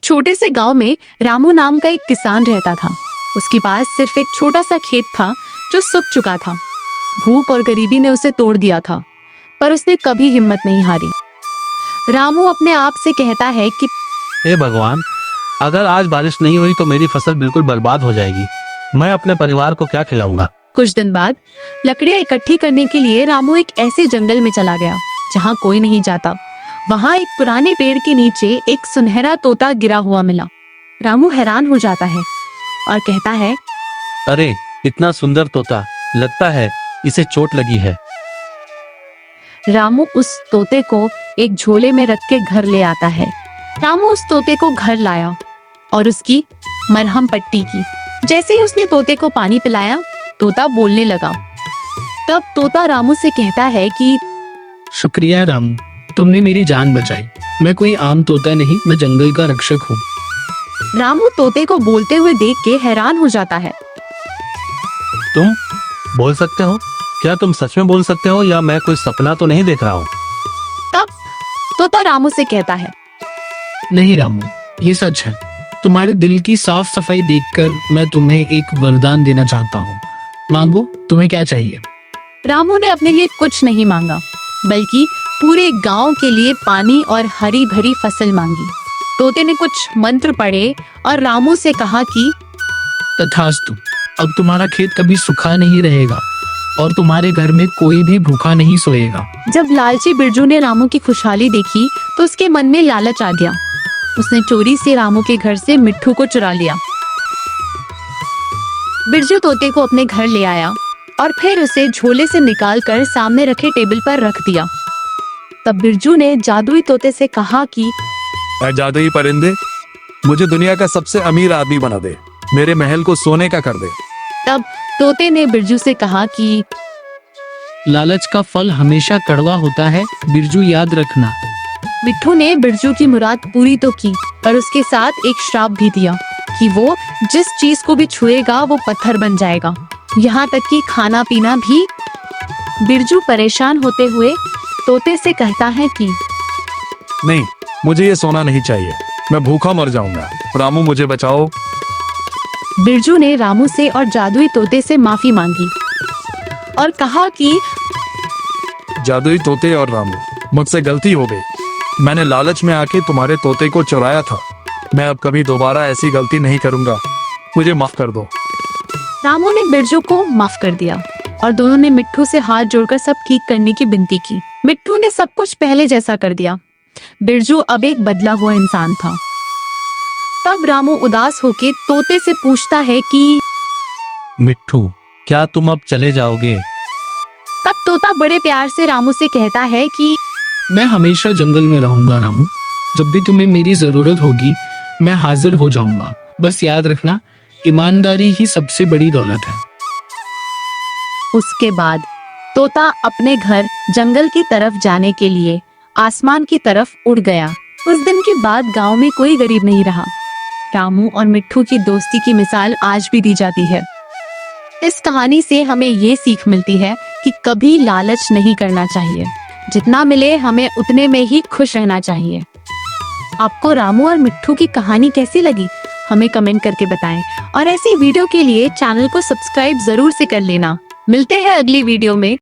छोटे से गांव में रामू नाम का एक किसान रहता था। उसके पास सिर्फ एक छोटा सा खेत था जो सूख चुका था। भूख और गरीबी ने उसे तोड़ दिया था, पर उसने कभी हिम्मत नहीं हारी। रामू अपने आप से कहता है कि हे भगवान, अगर आज बारिश नहीं हुई तो मेरी फसल बिल्कुल बर्बाद हो जाएगी। मैं अपने परिवार को क्या खिलाऊंगा। कुछ दिन बाद लकड़ियां इकट्ठी करने के लिए रामू एक ऐसे जंगल में चला गया जहाँ कोई नहीं जाता। वहाँ एक पुराने पेड़ के नीचे एक सुनहरा तोता गिरा हुआ मिला। रामू हैरान हो जाता है और कहता है, अरे इतना सुंदर तोता, लगता है इसे चोट लगी है। रामू उस तोते को एक झोले में रख के घर ले आता है। रामू उस तोते को घर लाया और उसकी मरहम पट्टी की। जैसे ही उसने तोते को पानी पिलाया, तोता बोलने लगा। तब तोता रामू से कहता है कि शुक्रिया रामू, तुमने मेरी जान बचाई। मैं कोई आम तोता नहीं, मैं जंगल का रक्षक हूँ। रामू तोते को बोलते हुए देख के हैरान हो जाता है। तुम बोल सकते हो? क्या तुम सच में बोल सकते हो या मैं कोई सपना तो नहीं देख रहा हूँ? तब तोता रामू से कहता है, नहीं रामू, ये सच है। तुम्हारे दिल की साफ सफाई देखकर मैं तुम्हें एक वरदान देना चाहता हूँ। मांगो, तुम्हें क्या चाहिए? रामू ने अपने लिए कुछ नहीं मांगा, बल्कि पूरे गांव के लिए पानी और हरी भरी फसल मांगी। तोते ने कुछ मंत्र पढ़े और रामू से कहा कि तथास्तु, अब तुम्हारा खेत कभी सूखा नहीं रहेगा और तुम्हारे घर में कोई भी भूखा नहीं सोएगा। जब लालची बिरजू ने रामू की खुशहाली देखी तो उसके मन में लालच आ गया। उसने चोरी से रामू के घर से मिट्ठू को चुरा लिया। बिरजू तोते को अपने घर ले आया और फिर उसे झोले से निकालकर सामने रखे टेबल पर रख दिया। तब बिरजू ने जादुई तोते से कहा कि जादुई परिंदे, मुझे दुनिया का सबसे अमीर आदमी बना दे, मेरे महल को सोने का कर दे। तब तोते ने बिरजू से कहा कि लालच का फल हमेशा कड़वा होता है, बिरजू याद रखना। मिट्ठू ने बिरजू की मुराद पूरी तो की, पर उसके साथ एक श्राप भी दिया कि वो जिस चीज को भी छुएगा वो पत्थर बन जाएगा, यहाँ तक कि खाना पीना भी। बिरजू परेशान होते हुए तोते से कहता है कि नहीं, मुझे ये सोना नहीं चाहिए, मैं भूखा मर जाऊंगा। रामू, मुझे बचाओ। बिरजू ने रामू से और जादुई तोते से माफी मांगी और कहा कि जादुई तोते और रामू, मुझसे गलती हो गई। मैंने लालच में आके तुम्हारे तोते को चुराया था। मैं अब कभी दोबारा ऐसी गलती नहीं करूंगा, मुझे माफ कर दो। रामू ने बिरजू को माफ कर दिया और दोनों ने मिट्ठू से हाथ जोड़कर सब ठीक करने की विनती की। मिट्ठू ने सब कुछ पहले जैसा कर दिया। बिरजू अब एक बदला हुआ इंसान था। तब रामू उदास होके तोते से पूछता है कि मिट्ठू, क्या तुम अब चले जाओगे? तब तोता बड़े प्यार से रामू से कहता है कि मैं हमेशा जंगल में रहूंगा रामू। जब भी तुम्हें मेरी जरूरत होगी, मैं हाजिर हो जाऊंगा। बस याद रखना, ईमानदारी ही सबसे बड़ी दौलत है। उसके बाद तोता अपने घर जंगल की तरफ जाने के लिए आसमान की तरफ उड़ गया। उस दिन के बाद गांव में कोई गरीब नहीं रहा। रामू और मिट्ठू की दोस्ती की मिसाल आज भी दी जाती है। इस कहानी से हमें ये सीख मिलती है कि कभी लालच नहीं करना चाहिए। जितना मिले हमें उतने में ही खुश रहना चाहिए। आपको रामू और मिट्ठू की कहानी कैसी लगी, हमें कमेंट करके बताएं और ऐसी वीडियो के लिए चैनल को सब्सक्राइब जरूर से कर लेना। मिलते हैं अगली वीडियो में।